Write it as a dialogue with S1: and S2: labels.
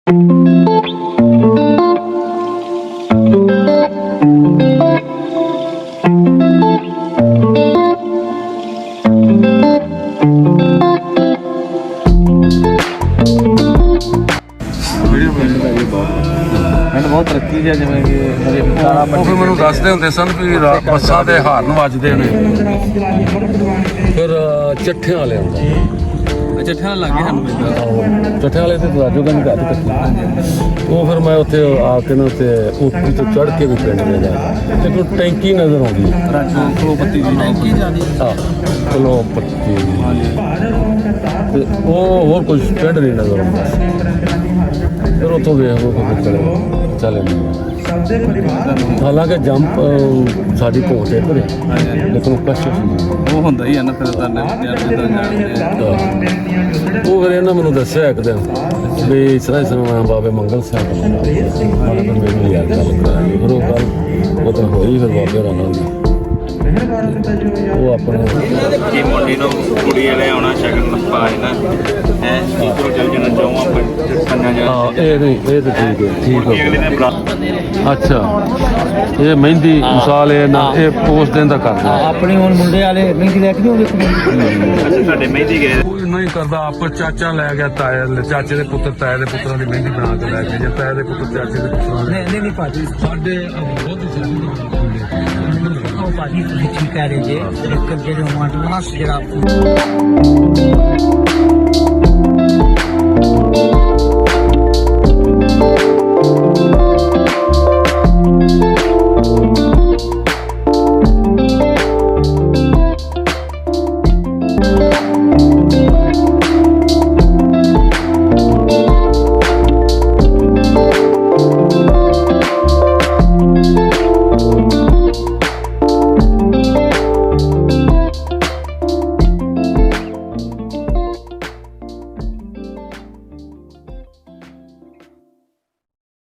S1: ਮੈਨੂੰ ਬਹੁਤ ਤਰੱਕੀ ਹੈ ਜਿਵੇਂ ਕਿ
S2: ਉਹ ਫਿਰ ਮੈਨੂੰ ਦੱਸਦੇ ਹੁੰਦੇ ਸਨ ਵੀ ਬੱਸਾਂ ਦੇ ਹਾਰਨ ਵੱਜਦੇ ਨੇ ਫਿਰ ਚੱਠਿਆਂ ਵਾਲੇ ਆਉਂਦਾ
S1: ਚੱਠਿਆਂ ਲੱਗੇ ਸਾਨੂੰ
S2: ਚੱਠਿਆਂ ਵਾਲੇ ਤੇ ਰਾਜੋ ਗੰਜ ਘਰ ਤੱਕ ਉਹ ਫਿਰ ਮੈਂ ਉੱਥੇ ਆ ਕੇ ਨਾ ਉੱਥੇ ਉੱਪਰ ਤੋਂ ਚੜ੍ਹ ਕੇ ਵੀ ਪਿੰਡ ਦੇ ਜਾ ਤੇ ਕੋਈ ਟੈਂਕੀ ਨਜ਼ਰ ਆਉਂਦੀ
S1: ਰਾਜੋ ਕਲੋਪਤੀ ਦੀ ਟੈਂਕੀ ਜਾਂਦੀ
S2: ਹਾਂ ਕਲੋਪਤੀ ਤੇ ਉਹ ਹੋਰ ਕੁਝ ਪਿੰਡ ਨਹੀਂ ਨਜ਼ਰ ਆਉਂਦਾ ਫਿਰ ਉੱਥੋਂ ਵੇਖ ਉਹ ਚਲੇ ਹਾਲਾਂਕਿ ਜੰਪ ਸਾਡੀ ਕੋਟ ਹੈ ਪਰ ਲੇਕਿਨ ਕਸ਼ਟ
S1: ਉਹ ਹੁੰਦਾ ਹੀ ਆ ਨਾ ਫਿਰ ਤਾਂ
S2: ਉਹ ਫਿਰ ਇਹਨਾਂ ਮੈਨੂੰ ਦੱਸਿਆ ਇੱਕ ਦਿਨ ਵੀ ਇਸ ਤਰ੍ਹਾਂ ਬਾਬੇ ਮੰਗਲ ਸਾਹਿਬ ਮੈਨੂੰ ਯਾਦ ਕਰ ਫਿਰ ਉਹ ਗੱਲ ਉਹ ਤਾਂ ਹੋਈ ਫਿਰ ਬਾਬੇ ਹੋਰਾਂ ਨਾਲ ਉਹ ਆਪਣੇ
S3: ਕੀ ਮੁੰਡੀ ਨੂੰ ਕੁੜੀ ਵਾਲੇ ਆਉਣਾ ਸ਼ਗਨ ਪਾਏ ਨਾ ਹੈ ਇਧਰੋਂ ਚੱਲ ਜਾਣਾ ਚਾਹੁੰਦਾ ਪੰਜਾਂ ਜਾ
S2: ਹਾਂ ਇਹ ਨਹੀਂ ਇਹ ਤਾਂ ਠੀਕ
S3: ਅਗਲੇ
S2: ਹੈ
S3: ਨੇ ਬੁਲਾ
S2: ਅੱਛਾ ਇਹ ਮਹਿੰਦੀ ਮਿਸਾਲ ਇਹ ਪੋਸਟ ਦਿਨ ਦਾ ਕਰਦਾ
S1: ਆਪਣੇ ਹੁਣ ਮੁੰਡੇ ਵਾਲੇ ਮਹਿੰਦੀ ਲੈ ਕੇ ਨਹੀਂ
S3: ਅੱਛਾ ਸਾਡੇ ਮਹਿੰਦੀ ਗਏ
S2: ਕੋਈ ਨਹੀਂ ਕਰਦਾ ਆਪ ਚਾਚਾ ਲੈ ਗਿਆ ਤਾਇਆ ਚਾਚੇ ਦੇ ਪੁੱਤਰ ਤਾਇਆ ਦੇ ਪੁੱਤਰਾਂ ਦੀ ਮਹਿੰਦੀ ਬਣਾ ਕੇ ਲੈ ਗਿਆ ਜਾਂ ਤਾਇਆ ਦੇ ਪੁੱਤਰ ਚਾਚੇ ਦੇ ਪੁੱਤਰਾਂ ਦੀ
S1: ਨਹੀਂ ਭਾਜੀ
S2: ਸਾਡੇ ਬਹੁਤ
S1: ਉਹ ਭਾਜੀ ਤੁਸੀਂ ਠੀਕ ਕਹਿ ਰਹੇ ਜੇ ਇੱਕ ਜਿਹੜੇ ਮਾਡਲ ਜਿਹੜਾ